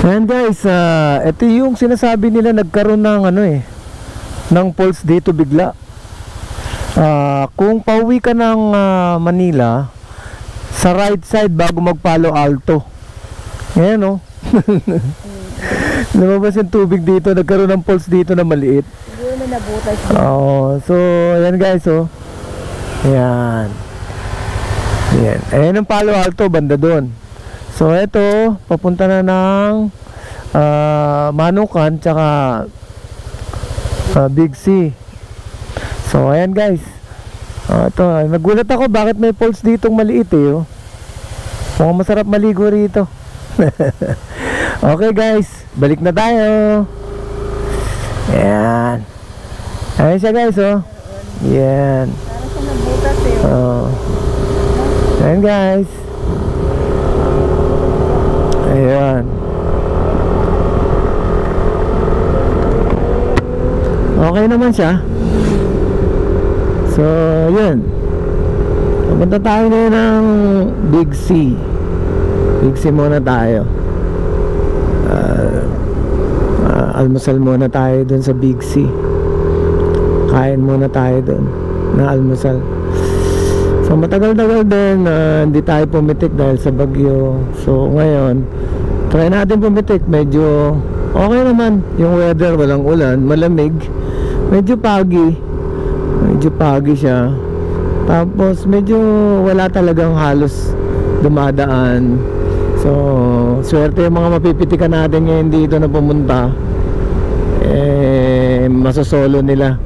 Ayan guys, ito yung sinasabi nila nagkaroon ng ng pulse dito bigla. Kung pauwi ka ng Manila, sa right side bago mag Palo Alto. Ayan o. Lumabas yung tubig dito, nagkaroon ng pulse dito na maliit. Siguro na nabutas. So ayan guys Ayan. Ayan. Ayan ang Palo Alto, banda doon. So ito, papunta na ng Manukan tsaka Big C. So ayan guys. Ito, nagulat ako bakit may pulse ditong maliit mukhang masarap maligo rito. Okay guys, balik na tayo. Ayan. Ayan siya guys Ayan. Parang siya nabutas Ayan guys. Ayan. Okay naman siya. So, yun. Pupunta tayo na ng Big C. Big C muna tayo. Almusal muna tayo dun sa Big C. Kain muna tayo dun na almusal. So, matagal-tagal din hindi tayo pumitik dahil sa bagyo. So, ngayon, try natin pumitik. Medyo okay naman yung weather. Walang ulan, malamig. Medyo pagi siya. Tapos medyo wala talagang halos dumadaan. So swerte yung mga mapipitikan natin ngayon dito na pumunta. Masosolo nila.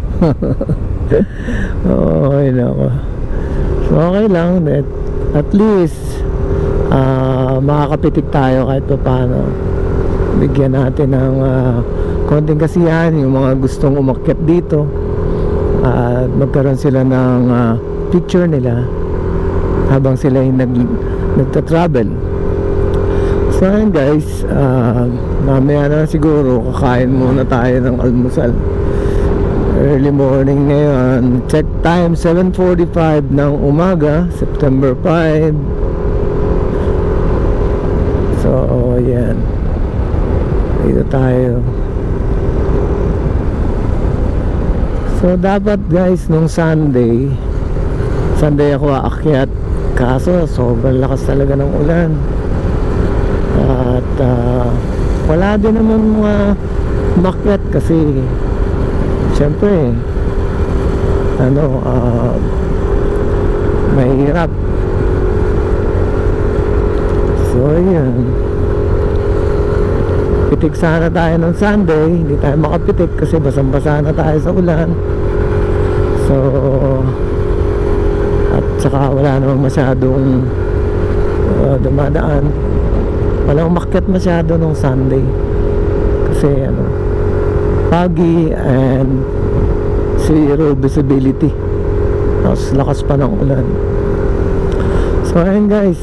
Ay nako. So okay lang. At least makakapitik tayo kahit pa paano. Bigyan natin ng konting kasiyahan yung mga gustong umakyat dito at magkaroon sila ng picture nila habang sila yung nagta-travel. So ayun guys, mamaya na siguro kakain muna tayo ng almusal. Early morning ngayon, check time 7:45 ng umaga, September 5. So yan, dito tayo. So dapat guys nung Sunday ako aakyat, kaso sobrang lakas talaga ng ulan. At wala din naman mga makyat kasi syempre mahirap. So yun, pitik sana tayo ng Sunday, hindi tayo makapitik kasi basang-basa na tayo sa ulan. So at saka wala namang masyadong dumadaan, walang umakyat masyado nung Sunday kasi foggy and zero visibility, tapos lakas pa ng ulan. So ayun guys,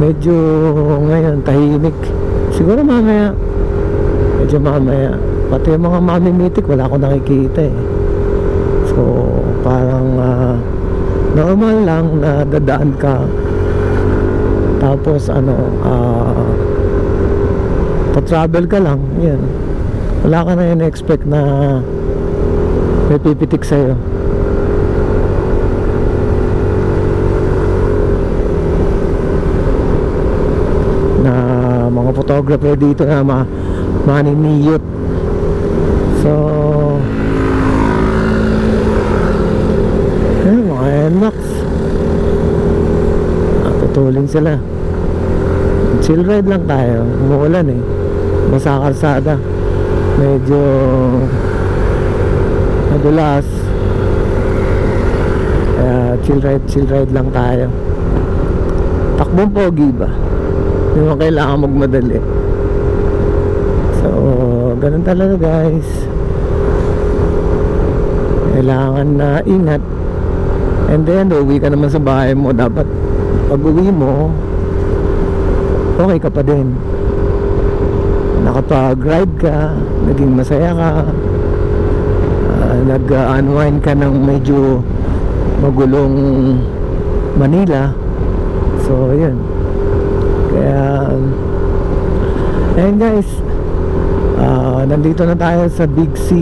medyo ngayon tahimik. Siguro mamaya, medyo mamaya, pati yung mga mamimitik wala akong nakikita So parang normal lang na dadaan ka, tapos pa-travel ka lang, yan. Wala ka na yung expect na may pipitik sa'yo. Mga photographer dito na maniniyot. So mga NMAX tutulin sila. Chill ride lang tayo, umuulan basa kalsada, medyo madulas, chill ride lang tayo. Takbong pogi ba? Hindi mo kailangan magmadali. So ganun talaga guys, kailangan na ingat. And then uwi ka naman sa bahay mo, dapat pag uwi mo okay ka pa din, nakapag-ride ka, naging masaya ka, nag-unwind ka ng medyo magulong Manila. So yun, kaya Ayan guys, nandito na tayo sa Big C.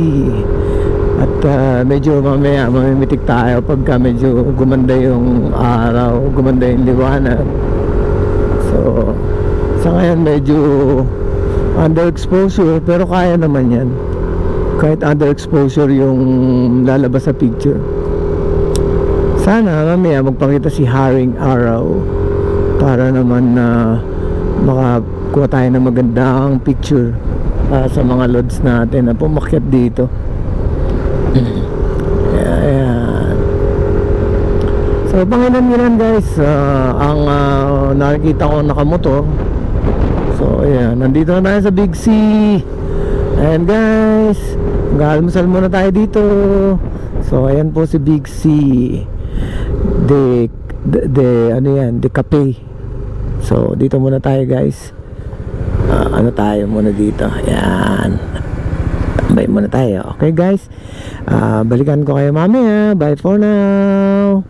At medyo mamaya mamimitik tayo pagka medyo gumanda yung araw, gumanda yung liwanag. So sa ngayon medyo underexposure, pero kaya naman yan. Kahit underexposure yung lalabas sa picture. Sana mamaya magpakita si Haring Araw para naman na makakuha tayo ng magandang picture sa mga lods natin na pumakyat dito. Ayan. So pangilan guys, ang nakikita ko nakamotor. So ayan, nandito na tayo sa Big C. Ayan guys, mag-almusal muna tayo dito. So ayan po si Big C, ano yan, the cafe. So dito muna tayo guys. Ano tayo muna dito. Ayan, tambay muna tayo. Okay guys, balikan ko kayo mamaya. Bye for now.